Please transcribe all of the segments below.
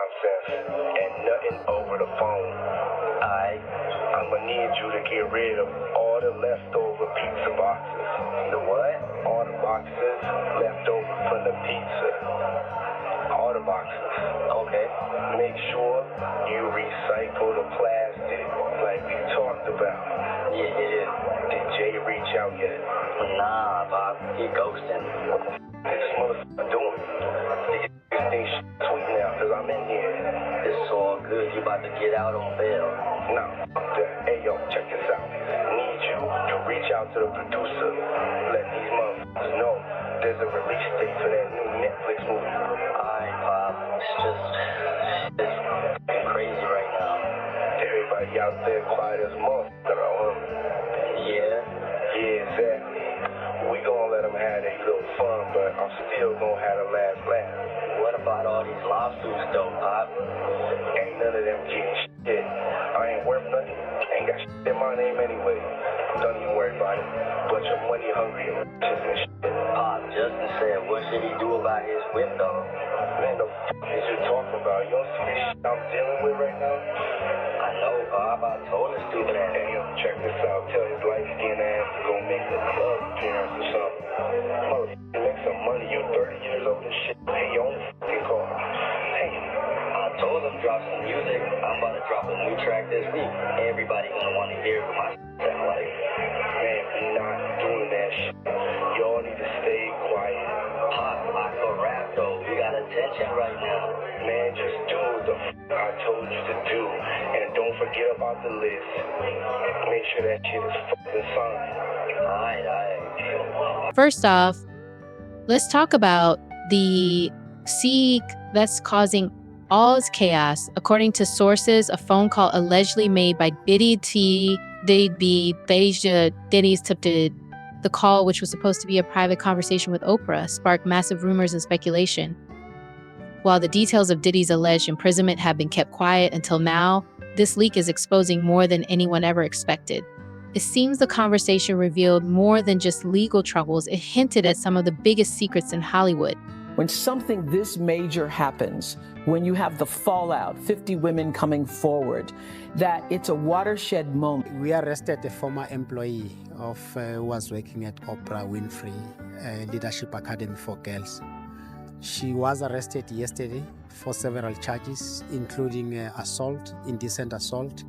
nonsense and nothing over the phone. I'm gonna need you to get rid of all the leftover pizza boxes. The what? All the boxes left over from the pizza. All the boxes. Okay. Make sure you recycle the plastic like we talked about. Yeah. Did Jay reach out yet? Nah, Bob. He ghosting. What the this motherfucker doing? These things sweet now, cause I'm in here. It's all good. You about to get out on bail. No. Hey, yo, check this out. Need you to reach out to the producer. Let these motherfuckers know there's a release date for that new Netflix movie. Alright, Bob. It's crazy right now. Everybody out there quiet as a motherfucker, huh? Yeah, exactly. We gonna let them have their little fun, but I'm still gonna have the last laugh. What about all these lawsuits, though, Pop? Ain't none of them getting shit. I ain't worth nothing. Ain't got shit in my name anyway. Don't even worry about it. Bunch of money hungry and shit. Pop, Justin said, what should he do about his whip, though? Man, the f*** is you talking about? You don't see this shit I'm dealing with right now? I know, Bob. I told us to that. Hey, yo, check this out. Tell his light-skinned ass to go make a club appearance or something. Motherfucker, make some money. You 30 years old and shit. Pay your own f***ing car. Hey, I told him drop some music. I'm about to drop a new track this week. Everybody gonna want to hear what my sound like. Man, we're not doing that shit. Y'all need to stay quiet. Pop, I can rap though. We got attention right now. Man, just do what the I told you to do. And don't forget about the list. Make sure that shit is fucking signed. Alright. First off, let's talk about the Sieg that's causing all this chaos. According to sources, a phone call allegedly made by Diddy Diddy's tipped the call, which was supposed to be a private conversation with Oprah, sparked massive rumors and speculation. While the details of Diddy's alleged imprisonment have been kept quiet until now, this leak is exposing more than anyone ever expected. It seems the conversation revealed more than just legal troubles. It hinted at some of the biggest secrets in Hollywood. When something this major happens, when you have the fallout, 50 women coming forward, that it's a watershed moment. We arrested a former employee who was working at Oprah Winfrey Leadership Academy for Girls. She was arrested yesterday for several charges, including assault, indecent assault,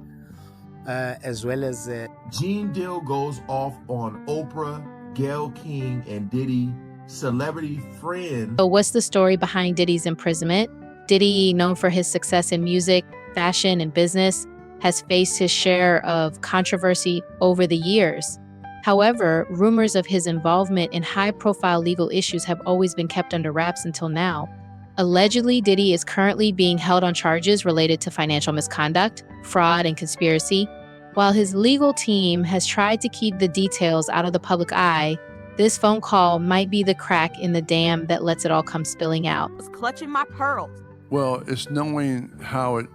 as well as... Gene Deal goes off on Oprah, Gayle King, and Diddy, celebrity friend. So what's the story behind Diddy's imprisonment? Diddy, known for his success in music, fashion, and business, has faced his share of controversy over the years. However, rumors of his involvement in high-profile legal issues have always been kept under wraps until now. Allegedly, Diddy is currently being held on charges related to financial misconduct, fraud, and conspiracy. While his legal team has tried to keep the details out of the public eye, this phone call might be the crack in the dam that lets it all come spilling out. I was clutching my pearls. Well, it's knowing how it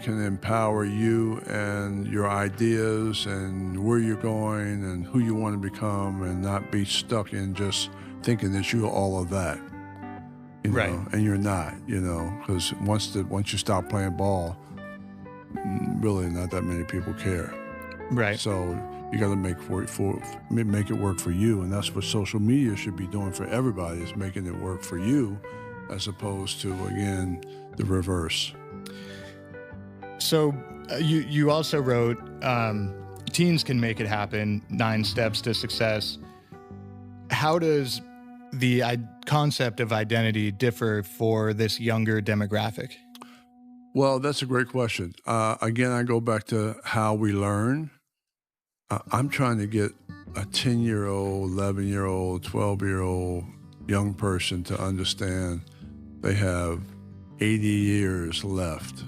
can empower you and your ideas and where you're going and who you want to become, and not be stuck in just thinking that you're all of that. You know, right. And you're not, because once you stop playing ball, really not that many people care. Right. So you got to make it work for you, and that's what social media should be doing for everybody, is making it work for you, as opposed to, again, the reverse. So you also wrote, Teens Can Make It Happen, 9 Steps to Success. How does the concept of identity differ for this younger demographic? Well, that's a great question. Again, I go back to how we learn. I'm trying to get a 10-year-old, 11-year-old, 12-year-old young person to understand they have 80 years left.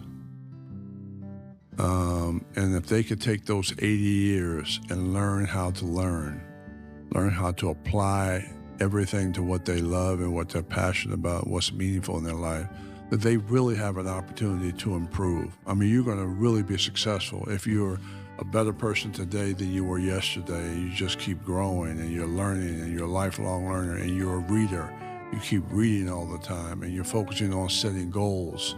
And if they could take those 80 years and learn how to apply everything to what they love and what they're passionate about, what's meaningful in their life, that they really have an opportunity to improve. I mean, you're going to really be successful if you're a better person today than you were yesterday. You just keep growing, and you're learning, and you're a lifelong learner, and you're a reader. You keep reading all the time, and you're focusing on setting goals.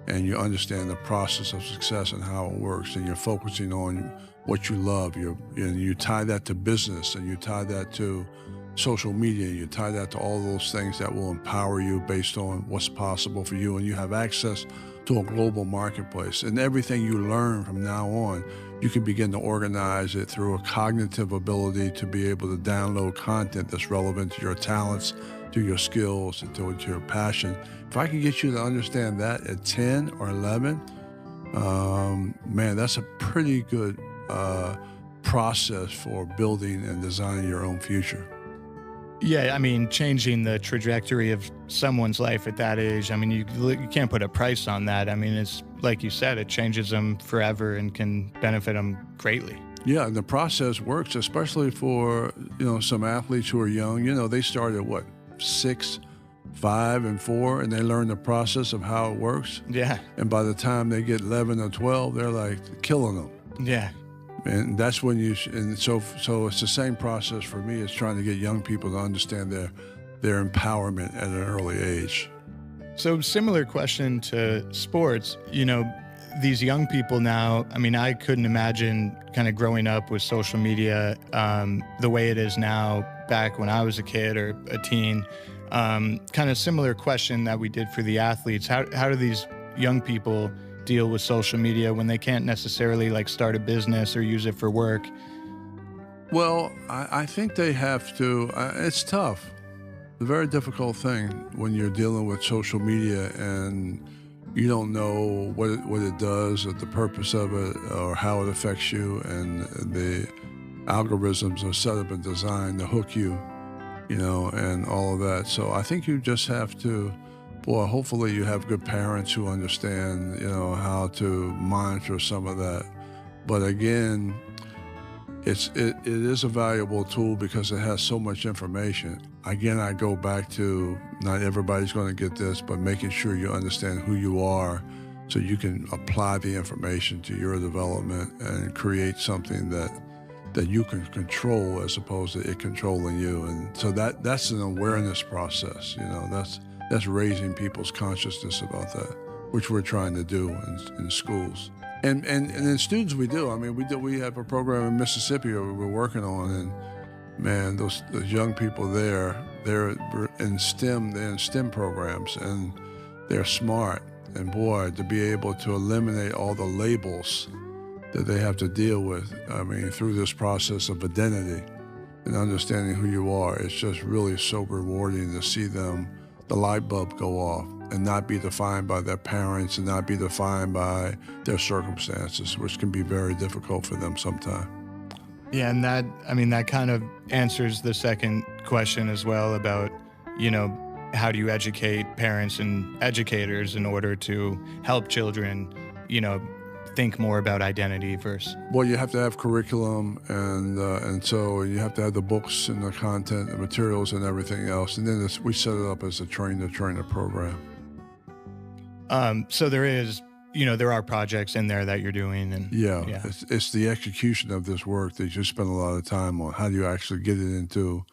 and you understand the process of success and how it works, and you're focusing on what you love, and you tie that to business, and you tie that to social media, you tie that to all those things that will empower you based on what's possible for you, and you have access to a global marketplace. And everything you learn from now on, you can begin to organize it through a cognitive ability to be able to download content that's relevant to your talents, to your skills, and to your passion. If I can get you to understand that at 10 or 11, man, that's a pretty good process for building and designing your own future. Yeah, I mean, changing the trajectory of someone's life at that age, I mean, you can't put a price on that. I mean, it's like you said, it changes them forever and can benefit them greatly. Yeah, and the process works, especially for, some athletes who are young. They start at what, 6, 5, and 4, and they learn the process of how it works. Yeah. And by the time they get 11 or 12, they're like killing them. Yeah. And that's when so it's the same process for me. It's trying to get young people to understand their empowerment at an early age. So similar question to sports, these young people now, I mean, I couldn't imagine kind of growing up with social media the way it is now back when I was a kid or a teen. Kind of similar question that we did for the athletes. How do these young people deal with social media when they can't necessarily start a business or use it for work? Well, I think they have to. It's tough. It's a very difficult thing when you're dealing with social media and you don't know what it does or the purpose of it or how it affects you, and the algorithms are set up and designed to hook you, and all of that. So I think you just have to, hopefully you have good parents who understand, how to monitor some of that. But again, it is a valuable tool because it has so much information. Again, I go back to not everybody's going to get this, but making sure you understand who you are so you can apply the information to your development and create something that you can control as opposed to it controlling you. And so that's an awareness process, that's raising people's consciousness about that, which we're trying to do in schools. And in students we do. I mean, we have a program in Mississippi that we're working on, and man, those young people they're in STEM programs, and they're smart. And boy, to be able to eliminate all the labels that they have to deal with, I mean, through this process of identity and understanding who you are, it's just really so rewarding to see the light bulb go off and not be defined by their parents and not be defined by their circumstances, which can be very difficult for them sometimes. Yeah, and that kind of answers the second question as well about, how do you educate parents and educators in order to help children, think more about identity first? Well, you have to have curriculum, and so you have to have the books and the content, the materials, and everything else. And then we set it up as a train-the-trainer program. So there is, there are projects in there that you're doing, and yeah. It's the execution of this work that you spend a lot of time on. How do you actually get it into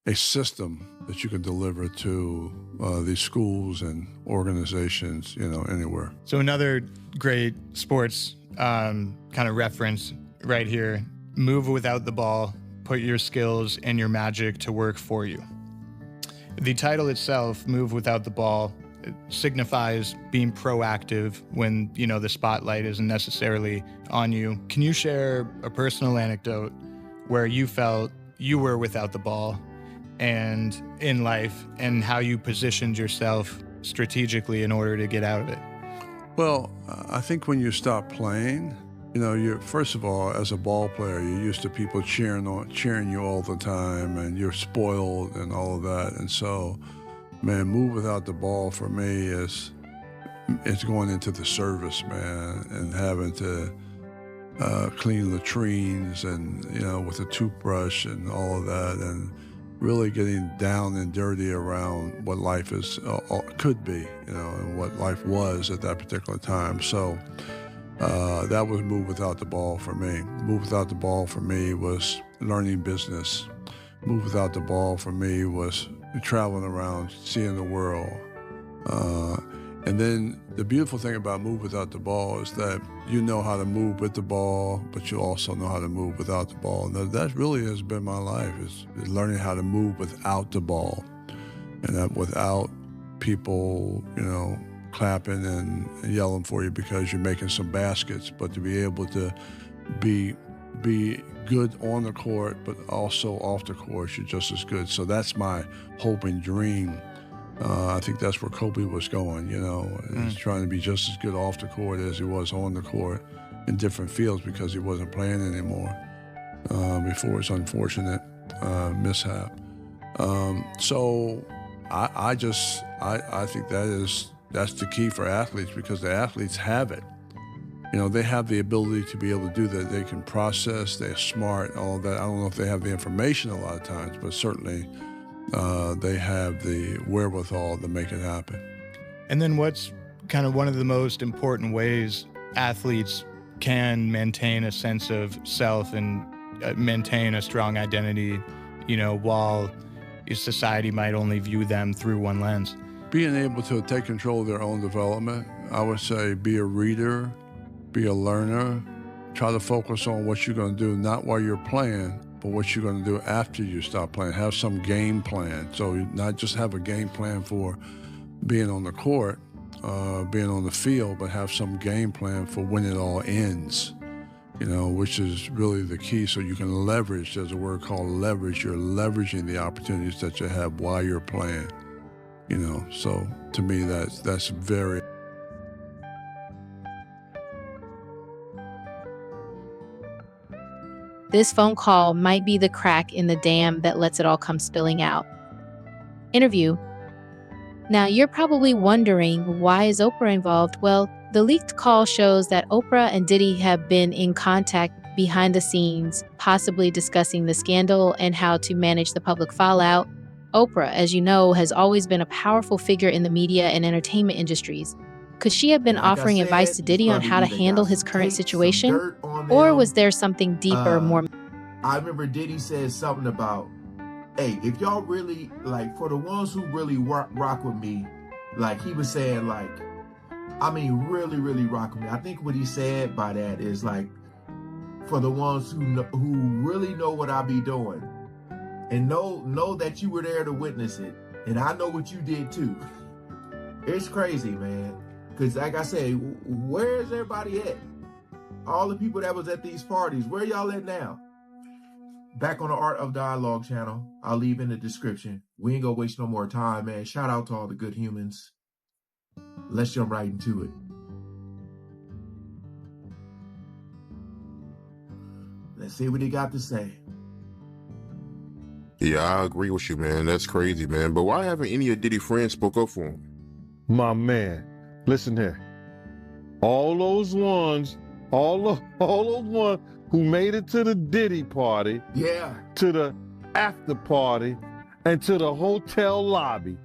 a system that you can deliver to these schools and organizations, anywhere. So another great sports kind of reference right here: move without the ball, put your skills and your magic to work for you. The title itself, Move Without the Ball, signifies being proactive when, the spotlight isn't necessarily on you. Can you share a personal anecdote where you felt you were without the ball and in life, and how you positioned yourself strategically in order to get out of it? Well, I think when you stop playing, you're, first of all, as a ball player, you're used to people cheering you all the time, and you're spoiled and all of that. And so, man, move without the ball for me is going into the service, man, and having to clean latrines and, with a toothbrush and all of that, and really getting down and dirty around what life is could be, and what life was at that particular time. So that was move without the ball for me. Move without the ball for me was learning business. Move without the ball for me was traveling around, seeing the world. And then the beautiful thing about Move Without the Ball is that you know how to move with the ball, but you also know how to move without the ball. And that really has been my life, is learning how to move without the ball. And that without people, clapping and yelling for you because you're making some baskets, but to be able to be good on the court, but also off the court, you're just as good. So that's my hope and dream. I think that's where Kobe was going, He's trying to be just as good off the court as he was on the court in different fields because he wasn't playing anymore before his unfortunate mishap. So I think that's the key for athletes, because the athletes have it. They have the ability to be able to do that. They can process, they're smart, all of that. I don't know if they have the information a lot of times, but certainly they have the wherewithal to make it happen. And then what's kind of one of the most important ways athletes can maintain a sense of self and maintain a strong identity, while society might only view them through one lens? Being able to take control of their own development, I would say be a reader, be a learner, try to focus on what you're going to do, not while you're playing, but what you're going to do after you stop playing. Have some game plan. So not just have a game plan for being on the court, being on the field, but have some game plan for when it all ends, which is really the key. So you can leverage, there's a word called leverage. You're leveraging the opportunities that you have while you're playing, So to me, that's very. This phone call might be the crack in the dam that lets it all come spilling out. Interview. Now, you're probably wondering, why is Oprah involved? Well, the leaked call shows that Oprah and Diddy have been in contact behind the scenes, possibly discussing the scandal and how to manage the public fallout. Oprah, as you know, has always been a powerful figure in the media and entertainment industries. Could she have been offering advice to Diddy on how to handle his current situation? Or was there something deeper, more? I remember Diddy said something about, hey, if y'all really, for the ones who really rock with me, he was saying, really, really rock with me. I think what he said by that is, for the ones who really know what I be doing and know that you were there to witness it, and I know what you did too. It's crazy, man. Because like I said, where is everybody at? All the people that was at these parties, where y'all at now? Back on the Art of Dialogue channel. I'll leave in the description. We ain't gonna waste no more time, man. Shout out to all the good humans. Let's jump right into it. Let's see what they got to say. Yeah, I agree with you, man. That's crazy, man. But why haven't any of Diddy's friends spoke up for him? My man, listen here. All those ones who made it to the Diddy party, yeah, to the after party, and to the hotel lobby.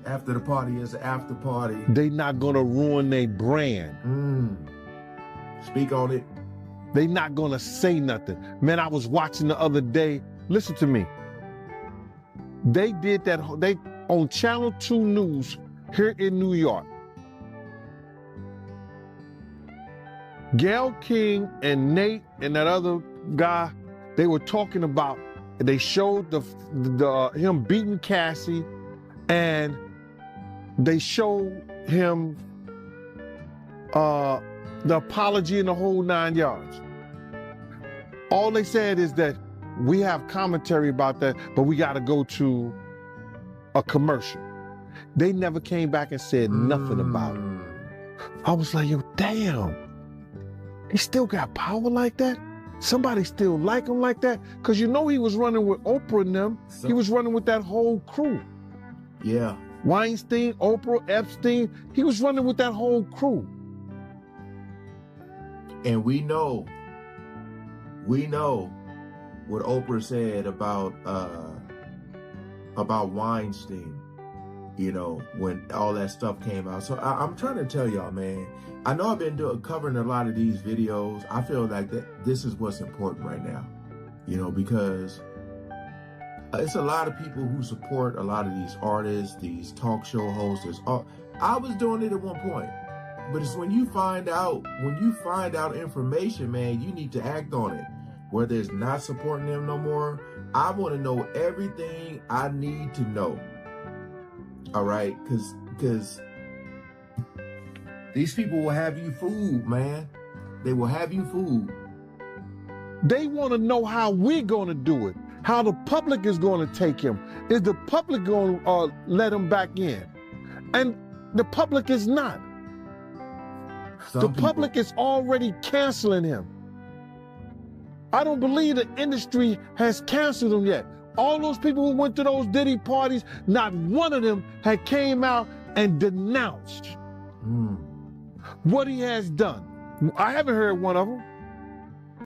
After the party is the after party. They not gonna ruin their brand. Speak on it. They not gonna say nothing. Man, I was watching the other day. Listen to me. They did that. They on Channel 2 News here in New York. Gayle King and Nate and that other guy, they were talking about. They showed the him beating Cassie, and they showed him the apology in the whole 9 yards. All they said is that we have commentary about that, but we got to go to a commercial. They never came back and said nothing about it. I was like, yo, damn. He still got power like that? Somebody still like him like that? Because he was running with Oprah and them. He was running with that whole crew. Yeah. Weinstein, Oprah, Epstein. He was running with that whole crew. And we know what Oprah said about Weinstein, when all that stuff came out. So I'm trying to tell y'all, man, I know I've been covering a lot of these videos. I feel like this is what's important right now, because It's a lot of people who support a lot of these artists, these talk show hosts. I was doing it at one point, but it's when you find out information, man, you need to act on it. Whether it's not supporting them no more, I want to know everything I need to know. All right, because these people will have you fooled, man. They will have you fooled. They want to know how we're going to do it, how the public is going to take him. Is the public going to let him back in? And the public is not. The public is already canceling him. I don't believe the industry has canceled him yet. All those people who went to those Diddy parties, not one of them had came out and denounced what he has done. I haven't heard one of them.